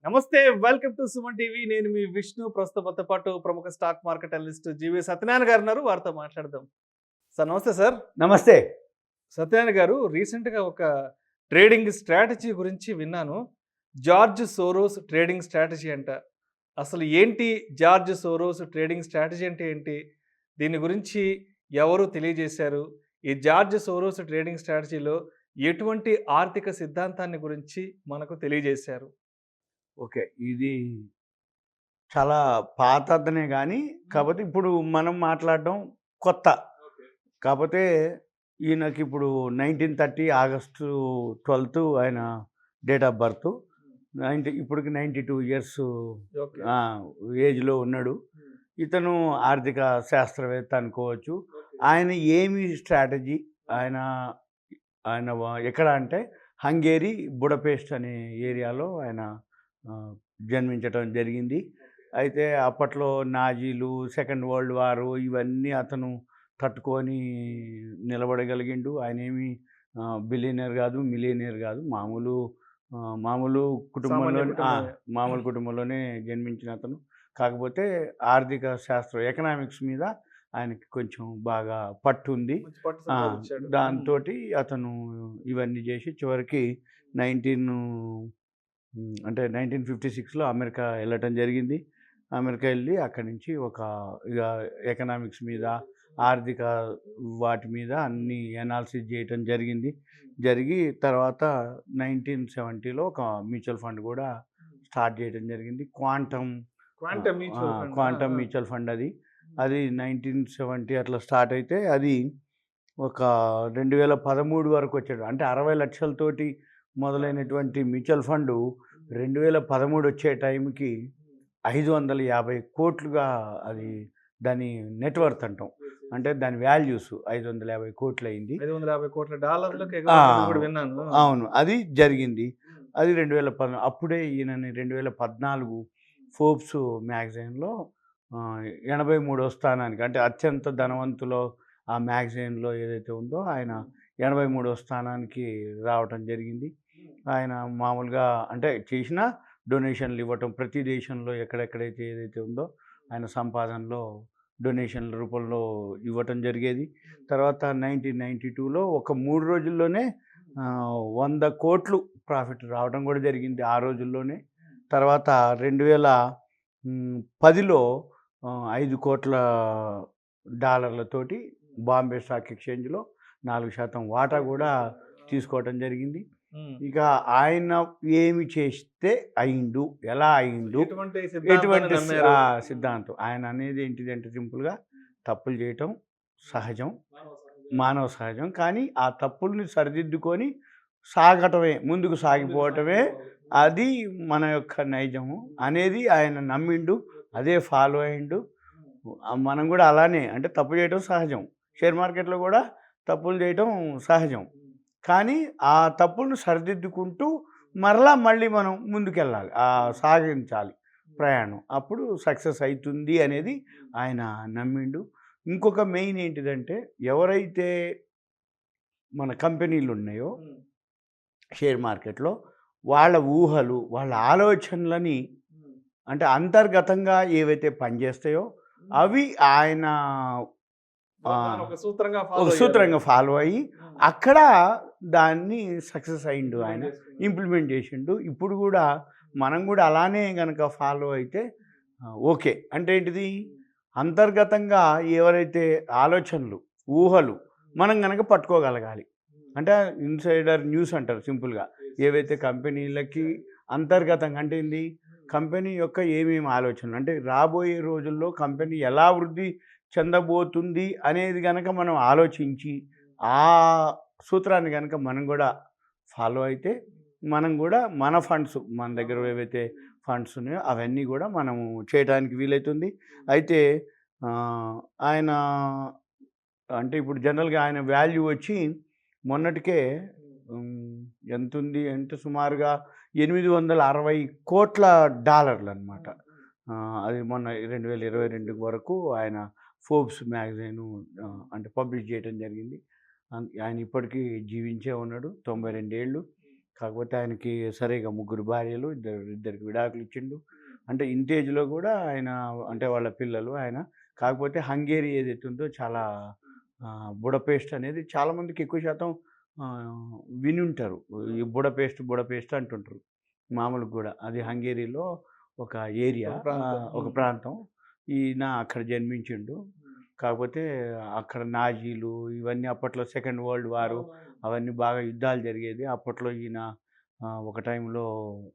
నమస్తే welcome to Suman TV. నేను మీ విష్ణు. ప్రస్తుతంతో పాటు ప్రముఖ స్టాక్ మార్కెట్ అనలిస్ట్ జీవి సత్యనారాయణ గారు ఉన్నారు. వారితో మాట్లాడదాం. సార్ నమస్తే సార్. నమస్తే. సత్యనారాయణ గారు, రీసెంట్గా ఒక ట్రేడింగ్ స్ట్రాటజీ గురించి విన్నాను. జార్జ్ సోరోస్ ట్రేడింగ్ స్ట్రాటజీ అంట. అసలు ఏంటి జార్జ్ సోరోస్ ట్రేడింగ్ స్ట్రాటజీ అంటే ఏంటి? దీని గురించి ఎవరు తెలియజేశారు? ఈ జార్జ్ సోరోస్ ట్రేడింగ్ స్ట్రాటజీలో ఎటువంటి ఆర్థిక సిద్ధాంతాన్ని గురించి మనకు తెలియజేశారు? ఓకే. ఇది చాలా పాతదనే గానీ, కాపోతే ఇప్పుడు మనం మాట్లాడడం కొత్త. కాపోతే ఈయనకిప్పుడు 1930 ఆగస్టు 12 ఆయన డేట్ ఆఫ్ బర్త్. ఇప్పటికి 92 ఇయర్స్ ఓకే. ఏజ్‌లో ఉన్నాడు. ఇతను ఆర్థిక శాస్త్రవేత్త అనుకోవచ్చు. ఆయన ఏమి స్ట్రాటజీ ఆయన ఆయన ఎక్కడ అంటే హంగేరీ బుడపెస్ట్ అనే ఏరియాలో ఆయన జన్మించటం జరిగింది. అయితే అప్పట్లో నాజీలు, సెకండ్ వరల్డ్ వారు ఇవన్నీ అతను తట్టుకొని నిలబడగలిగిండు. ఆయనేమి బిలియనీర్ కాదు, మిలియనీర్ కాదు. మామూలు కుటుంబంలోనే మామూలు కుటుంబంలోనే జన్మించిన అతను. కాకపోతే ఆర్థిక శాస్త్రం ఎకనామిక్స్ మీద ఆయనకి కొంచెం బాగా పట్టుంది. దాంతోటి అతను ఇవన్నీ చేసి చివరికి 1956లో అమెరికా వెళ్ళటం జరిగింది. అమెరికా వెళ్ళి అక్కడి నుంచి ఇక ఎకనామిక్స్ మీద, ఆర్థిక వాటి మీద అన్ని అనాలిసిస్ చేయటం జరిగి తర్వాత 1970లో ఒక మ్యూచువల్ ఫండ్ కూడా స్టార్ట్ చేయడం జరిగింది. క్వాంటమ్ మ్యూచువల్ ఫండ్ అది 1970 అట్లా స్టార్ట్ అయితే అది ఒక 2013 వరకు వచ్చాడు. అంటే 60 లక్షలతోటి మొదలైనటువంటి మ్యూచువల్ ఫండ్ 2013 వచ్చే టైంకి 550 కోట్లుగా అది దాని నెట్వర్త్ అంటాం. అంటే దాని వాల్యూస్ 550 కోట్లు అయింది. 550 కోట్ల డాలర్లకు విన్నాను. అవును, అది జరిగింది. అది 2014. అప్పుడే ఈయనని 2014 ఫోర్బ్స్ మ్యాగజైన్లో 83వ స్థానానికి, అంటే అత్యంత ధనవంతులో ఆ మ్యాగజైన్లో ఏదైతే ఉందో ఆయన 83వ స్థానానికి రావటం జరిగింది. ఆయన మామూలుగా అంటే చేసిన డొనేషన్లు ఇవ్వటం, ప్రతి దేశంలో ఎక్కడెక్కడైతే ఏదైతే ఉందో ఆయన సంపాదనలో డొనేషన్ల రూపంలో ఇవ్వటం జరిగేది. తర్వాత 1992లో ఒక 3 రోజుల్లోనే 100 కోట్లు ప్రాఫిట్ రావడం కూడా జరిగింది ఆ రోజుల్లోనే. తర్వాత 2010లో 5 కోట్ల డాలర్లతోటి బాంబే స్టాక్ ఎక్స్చేంజ్లో 4% వాటా కూడా తీసుకోవటం జరిగింది. ఇక ఆయన ఏమి చేస్తే అయిండు, ఎలా అయిండు, ఎటువంటి సిద్ధాంతం ఆయన అనేది ఏంటిదంటే సింపుల్గా తప్పులు చేయటం సహజం, మానవ సహజం. కానీ ఆ తప్పుల్ని సరిదిద్దుకొని ముందుకు సాగిపోవటమే అది మన యొక్క నైజము అనేది ఆయన నమ్మిండు, అదే ఫాలో అయిండు. మనం కూడా అలానే, అంటే తప్పు చేయటం సహజం, షేర్ మార్కెట్లో కూడా తప్పులు చేయటం సహజం. కానీ ఆ తప్పులను సరిదిద్దుకుంటూ మళ్ళీ మనం ముందుకెళ్ళాలి, సాగించాలి ప్రయాణం. అప్పుడు సక్సెస్ అవుతుంది అనేది ఆయన నమ్మిండు. ఇంకొక మెయిన్ ఏంటిదంటే ఎవరైతే మన కంపెనీలు ఉన్నాయో షేర్ మార్కెట్లో వాళ్ళ ఊహలు, వాళ్ళ ఆలోచనలని, అంటే అంతర్గతంగా ఏవైతే పనిచేస్తాయో అవి ఆయన ఒక సూత్రంగా ఫాలో అయ్యి అక్కడ దాన్ని సక్సెస్ అయిండు, ఆయన ఇంప్లిమెంట్ చేసిండు. ఇప్పుడు కూడా మనం కూడా అలానే కనుక ఫాలో అయితే ఓకే. అంటే ఏంటిది, అంతర్గతంగా ఎవరైతే ఆలోచనలు, ఊహలు మనం కనుక పట్టుకోగలగాలి. అంటే ఇన్సైడర్ న్యూస్ అంటారు సింపుల్గా. ఏవైతే కంపెనీలకి అంతర్గతంగా, అంటే ఏంది, కంపెనీ యొక్క ఏమేమి ఆలోచనలు, అంటే రాబోయే రోజుల్లో కంపెనీ ఎలా వృద్ధి చెందబోతుంది అనేది కనుక మనం ఆలోచించి ఆ సూత్రాన్ని కనుక మనం కూడా ఫాలో అయితే మనం కూడా మన ఫండ్స్, మన దగ్గర ఏవైతే ఫండ్స్ ఉన్నాయో అవన్నీ కూడా మనము చేయడానికి వీలవుతుంది. అయితే ఆయన అంటే ఇప్పుడు జనరల్గా ఆయన వాల్యూ వచ్చి మొన్నటికే ఎంత ఉంది అంటే సుమారుగా 860 కోట్ల డాలర్లు అనమాట. అది మొన్న 2022 వరకు ఆయన ఫోర్బ్స్ మ్యాగజైన్ అంటే పబ్లిష్ చేయడం జరిగింది. ఆయన ఇప్పటికీ జీవించే ఉన్నాడు, 92 ఏళ్ళు. కాకపోతే ఆయనకి సరిగా 3 భార్యలు, ఇద్దరికి విడాకులు ఇచ్చిండు. అంటే ఇంటి ఏజ్‌లో కూడా ఆయన అంటే వాళ్ళ పిల్లలు ఆయన. కాకపోతే హంగేరి ఏదైతే ఉందో చాలా బుడపేస్ట్ అనేది చాలా మందికి ఎక్కువ శాతం వినుంటారు. ఈ బుడపేస్ట్ అంటుంటారు. మామూలుగా గూడా. అది హంగేరీలో ఒక ఏరియా, ఒక ప్రాంతం. ఒక ప్రాంతం. ఈయన అక్కడ జన్మించిండు. కాకపోతే అక్కడ నాజీలు ఇవన్నీ అప్పట్లో సెకండ్ వరల్డ్ వారు అవన్నీ బాగా యుద్ధాలు జరిగేది. అప్పట్లో ఈయన ఒక టైంలో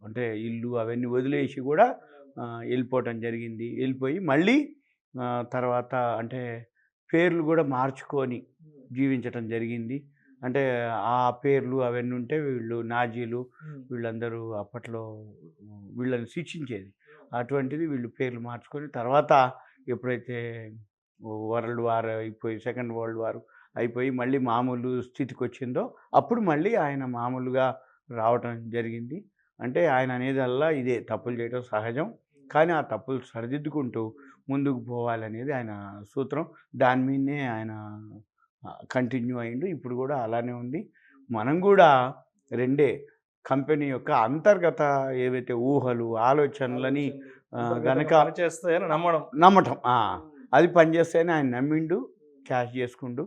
అంటే ఇల్లు అవన్నీ వదిలేసి కూడా వెళ్ళిపోవటం జరిగింది. వెళ్ళిపోయి మళ్ళీ తర్వాత అంటే పేర్లు కూడా మార్చుకొని జీవించటం జరిగింది. అంటే ఆ పేర్లు అవన్నీ ఉంటే వీళ్ళు నాజీలు వీళ్ళందరూ అప్పట్లో వీళ్ళని శిక్షించేది. అటువంటిది వీళ్ళు పేర్లు మార్చుకొని తర్వాత ఎప్పుడైతే వరల్డ్ వార్ అయిపోయి సెకండ్ వరల్డ్ వార్ అయిపోయి మళ్ళీ మామూలు స్థితికొచ్చిందో అప్పుడు మళ్ళీ ఆయన మామూలుగా రావటం జరిగింది. అంటే ఆయన అనేదల్లా ఇదే తప్పులు చేయడం సహజం. కానీ ఆ తప్పులు సరిదిద్దుకుంటూ ముందుకు పోవాలనేది ఆయన సూత్రం. దాని మీదనే ఆయన కంటిన్యూ అయ్యిండు. ఇప్పుడు కూడా అలానే ఉంది. మనం కూడా రెండే కంపెనీ యొక్క అంతర్గత ఏవైతే ఊహలు, ఆలోచనలని గనక చేస్తాయని నమ్మటం. అది పనిచేస్తాయని ఆయన నమ్మిండు, క్యాష్ చేసుకుండు.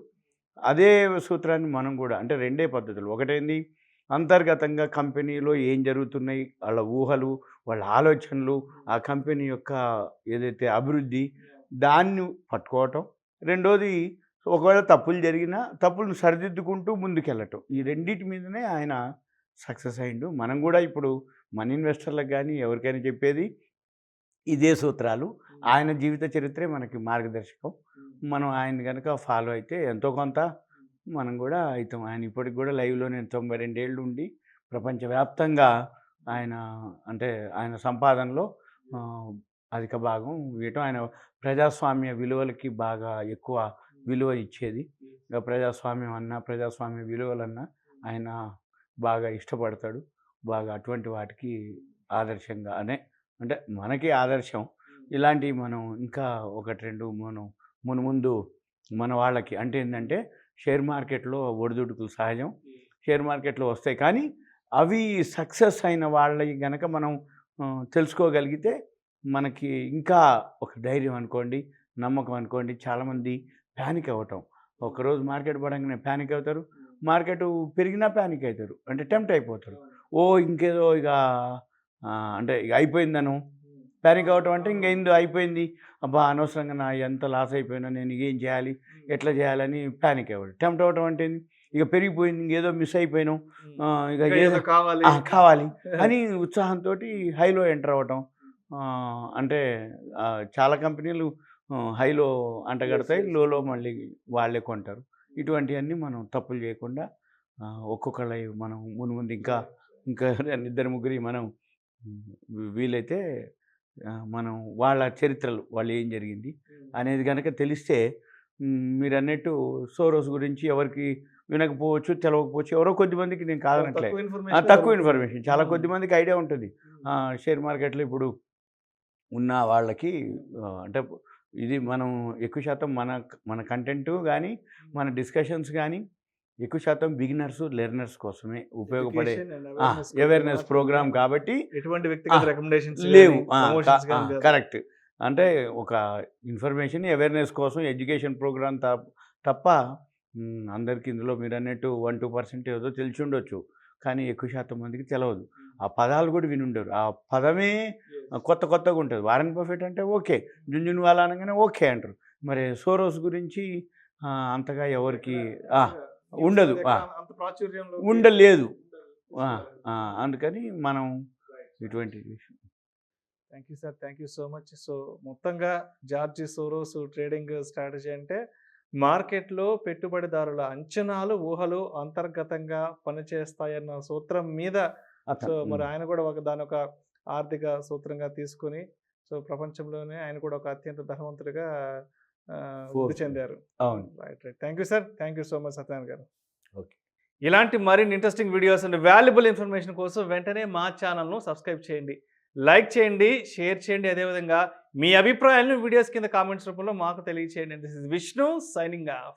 అదే సూత్రాన్ని మనం కూడా అంటే రెండే పద్ధతులు. ఒకటేంది అంతర్గతంగా కంపెనీలో ఏం జరుగుతున్నాయి, వాళ్ళ ఊహలు, వాళ్ళ ఆలోచనలు, ఆ కంపెనీ యొక్క ఏదైతే అభివృద్ధి దాన్ని పట్టుకోవటం. రెండోది ఒకవేళ తప్పులు జరిగినా తప్పులను సరిదిద్దుకుంటూ ముందుకెళ్ళటం. ఈ రెండిటి మీదనే ఆయన సక్సెస్ అయ్యిండు. మనం కూడా ఇప్పుడు మన ఇన్వెస్టర్లకు కానీ ఎవరికైనా చెప్పేది ఇదే సూత్రాలు. ఆయన జీవిత చరిత్రే మనకి మార్గదర్శకం. మనం ఆయన్ని కనుక ఫాలో అయితే ఎంతో కొంత మనం కూడా అవుతాం. ఆయన ఇప్పటికి కూడా లైవ్‌లోనే 92 ఏళ్ళు ఉండి ప్రపంచవ్యాప్తంగా ఆయన అంటే ఆయన సంపాదనలో అధిక భాగం ఇవ్వటం. ఆయన ప్రజాస్వామ్య విలువలకి బాగా ఎక్కువ విలువ ఇచ్చేది. ప్రజాస్వామ్యం అన్నా, ప్రజాస్వామ్య విలువలన్నా ఆయన బాగా ఇష్టపడతాడు. బాగా అటువంటి వాటికి ఆదర్శంగా అంటే మనకి ఆదర్శం. ఇలాంటివి మనం ఇంకా 1, 2 మనం మునుముందు మన వాళ్ళకి అంటే ఏంటంటే షేర్ మార్కెట్‌లో ఒడిదుడుకులు సహజం. షేర్ మార్కెట్‌లో వస్తాయి. కానీ అవి సక్సెస్ అయిన వాళ్ళవి గనక మనం తెలుసుకోగలిగితే మనకి ఇంకా ఒక ధైర్యం అనుకోండి, నమ్మకం అనుకోండి. చాలామంది ప్యానిక్ అవ్వటం. ఒకరోజు మార్కెట్ పడంగానే ప్యానిక్ అవుతారు. మార్కెట్ పెరిగినా ప్యానిక్ అవుతారు. అంటే టెంప్ట్ అయిపోతారు. ఇంకేదో ఇక అంటే ఇక అయిపోయిందను ప్యానిక్ అవ్వటం అంటే ఇంకేందో అయిపోయింది. అబ్బా అనవసరంగా నా ఎంత లాస్ అయిపోయినా నేను ఏం చేయాలి, ఎట్లా చేయాలని ప్యానిక్ అవ్వడం. టెంప్ట్ అవ్వటం అంటే ఇక పెరిగిపోయింది, ఇంకేదో మిస్ అయిపోయినాం, ఇక ఏదో కావాలి అని ఉత్సాహంతో హైలో ఎంటర్ అవ్వటం. అంటే చాలా కంపెనీలు హైలో అంటగడతాయి, లోలో మళ్ళీ వాళ్ళే కొంటారు. ఇటువంటివన్నీ మనం తప్పులు చేయకుండా ఒక్కొక్కళ్ళ మనం ముందు ఇంకా ఇద్దరు ముగ్గురి మనం వీలైతే మనం వాళ్ళ చరిత్రలు వాళ్ళు ఏం జరిగింది అనేది కనుక తెలిస్తే మీరన్నట్టు సోరోస్ గురించి ఎవరికి వినకపోవచ్చు, తెలవకపోవచ్చు. ఎవరో కొద్దిమందికి నేను కాదనట్లే, తక్కువ ఇన్ఫర్మేషన్ చాలా కొద్దిమందికి ఐడియా ఉంటుంది. షేర్ మార్కెట్లో ఇప్పుడు ఉన్న వాళ్ళకి అంటే ఇది మనం ఎక్కువ శాతం మన కంటెంటు కానీ మన డిస్కషన్స్ కానీ ఎక్కువ శాతం బిగినర్స్, లెర్నర్స్ కోసమే ఉపయోగపడే అవేర్నెస్ ప్రోగ్రామ్ కాబట్టి ఎటువంటి వ్యక్తిగత రికమెండేషన్స్ లేవు. కరెక్ట్. అంటే ఒక ఇన్ఫర్మేషన్ అవేర్నెస్ కోసం ఎడ్యుకేషన్ ప్రోగ్రామ్ తప్ప అందరికీ ఇందులో మీరు అన్నట్టు 1-2% ఏదో తెలిసి ఉండొచ్చు. కానీ ఎక్కువ శాతం మందికి తెలియదు. ఆ పదాలు కూడా వినుండరు. ఆ పదమే కొత్తగా ఉంటుంది. వారెన్ బఫెట్ అంటే ఓకే, జుంజున్వాలా అనగానే ఓకే అంటారు. మరి సోరోస్ గురించి అంతగా ఎవరికి ఉండదు, ఉండలేదు. అందుకని మనం ఇటువంటి విషయం. Thank you sir, thank you so much. So మొత్తంగా జార్జ్ సోరోస్ ట్రేడింగ్ స్ట్రాటజీ అంటే మార్కెట్లో పెట్టుబడిదారుల అంచనాలు, ఊహలు అంతర్గతంగా పనిచేస్తాయన్న సూత్రం మీద సో మరి ఆయన కూడా దాని ఒక ఆర్థిక సూత్రంగా తీసుకొని సో ప్రపంచంలోనే ఆయన కూడా ఒక అత్యంత ధనవంతుడిగా వృద్ధి చెందారు. Right. Thank you sir, thank you so much Satyanarayana గారు. ఓకే. ఇలాంటి మరిన్ని interesting videos and valuable information కోసం వెంటనే మా ఛానల్ను సబ్స్క్రైబ్ చేయండి, లైక్ చేయండి, షేర్ చేయండి. అదేవిధంగా మీ అభిప్రాయాలను వీడియోస్ కింద కామెంట్స్ రూపంలో మాకు తెలియచేయండి. This is Vishnu signing off.